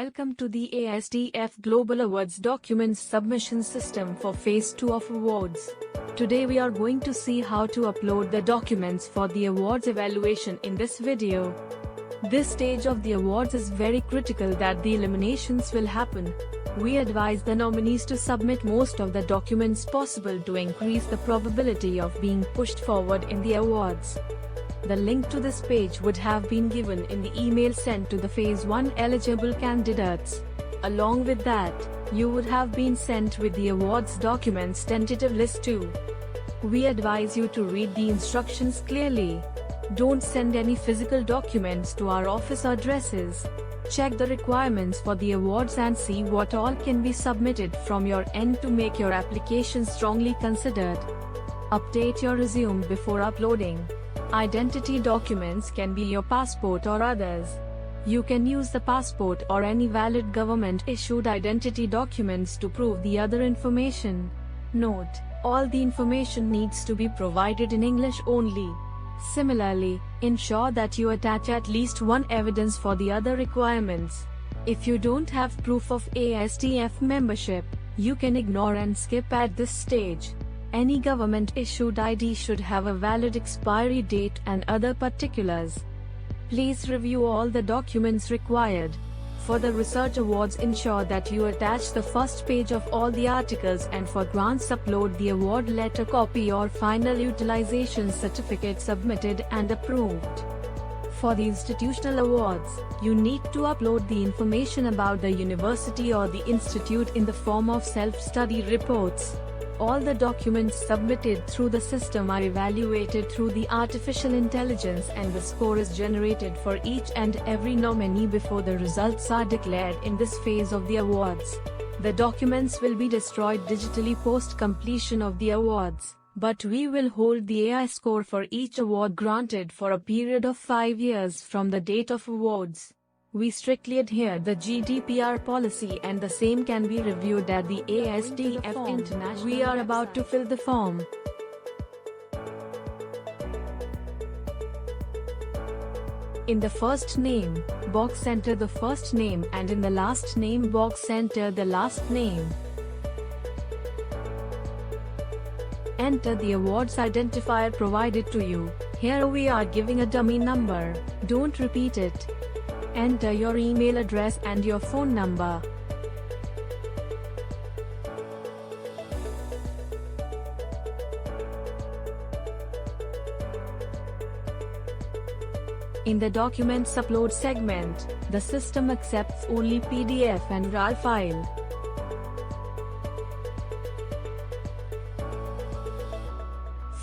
Welcome to the ASDF Global Awards Documents Submission System for Phase 2 of Awards. Today we are going to see how to upload the documents for the awards evaluation in this video. This stage of the awards is very critical that the eliminations will happen. We advise the nominees to submit most of the documents possible to increase the probability of being pushed forward in the awards. The link to this page would have been given in the email sent to the Phase 1 eligible candidates. Along with that, you would have been sent with the awards documents tentative list too. We advise you to read the instructions clearly. Don't send any physical documents to our office addresses. Check the requirements for the awards and see what all can be submitted from your end to make your application strongly considered. Update your resume before uploading. Identity documents can be your passport or others. You can use the passport or any valid government-issued identity documents to prove the other information. Note: all the information needs to be provided in English only. Similarly, ensure that you attach at least one evidence for the other requirements. If you don't have proof of ASDF membership, you can ignore and skip at this stage. Any government-issued ID should have a valid expiry date and other particulars. Please review all the documents required. For the research awards, ensure that you attach the first page of all the articles, and for grants upload the award letter copy or final utilization certificate submitted and approved. For the institutional awards, you need to upload the information about the university or the institute in the form of self-study reports. All the documents submitted through the system are evaluated through the artificial intelligence, and the score is generated for each and every nominee before the results are declared in this phase of the awards. The documents will be destroyed digitally post completion of the awards, but we will hold the AI score for each award granted for a period of 5 years from the date of awards. We strictly adhere the GDPR policy, and the same can be reviewed at the ASDF International. We are about to fill the form. In the first name box, enter the first name, and in the last name box, enter the last name. Enter the awards identifier provided to you. Here we are giving a dummy number. Don't repeat it. Enter your email address and your phone number. In the Documents Upload segment, the system accepts only PDF and RAR file.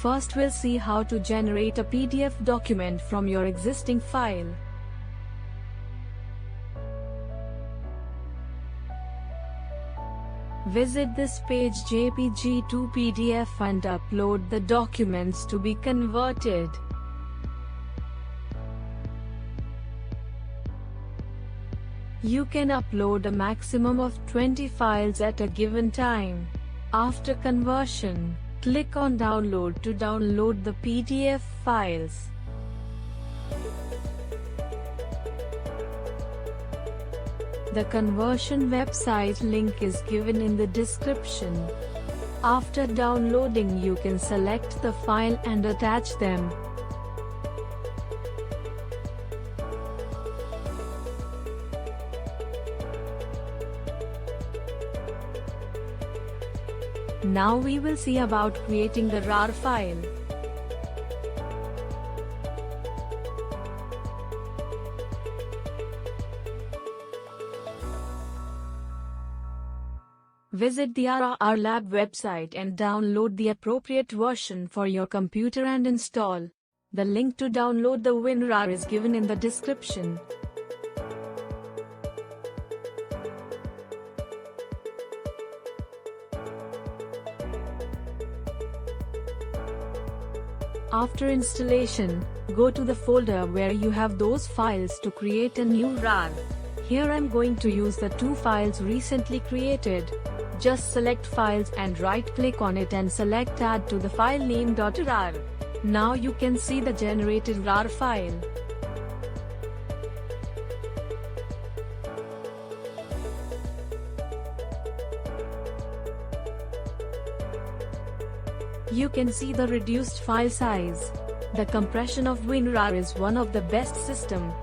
First we'll see how to generate a PDF document from your existing file. Visit this page JPG to PDF and upload the documents to be converted. You can upload a maximum of 20 files at a given time. After conversion, click on Download to download the PDF files. The conversion website link is given in the description. After downloading, you can select the file and attach them. Now we will see about creating the RAR file. Visit the RR Lab website and download the appropriate version for your computer and install. The link to download the WinRAR is given in the description. After installation, go to the folder where you have those files to create a new RAR. Here I'm going to use the 2 files recently created. Just select Files and right-click on it and select Add to the file name .rar. Now you can see the generated RAR file. You can see the reduced file size. The compression of WinRAR is one of the best system.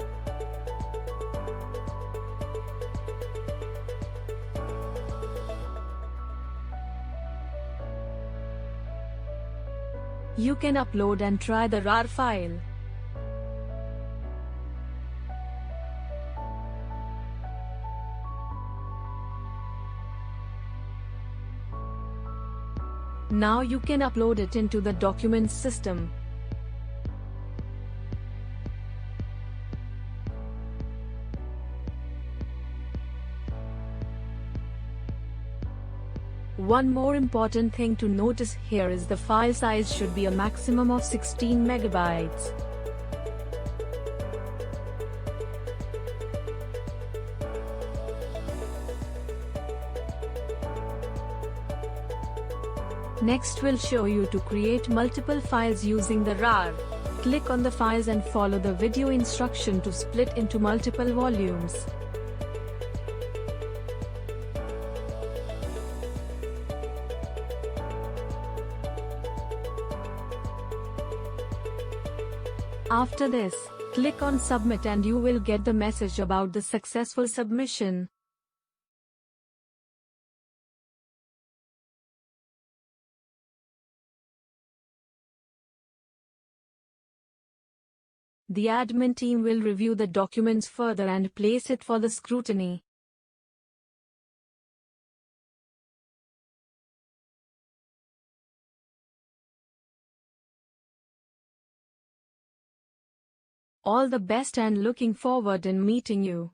You can upload and try the RAR file. Now you can upload it into the documents system. One more important thing to notice here is the file size should be a maximum of 16 megabytes. Next we'll show you to create multiple files using the RAR. Click on the files and follow the video instruction to split into multiple volumes. After this, click on Submit and you will get the message about the successful submission. The admin team will review the documents further and place it for the scrutiny. All the best and looking forward in meeting you.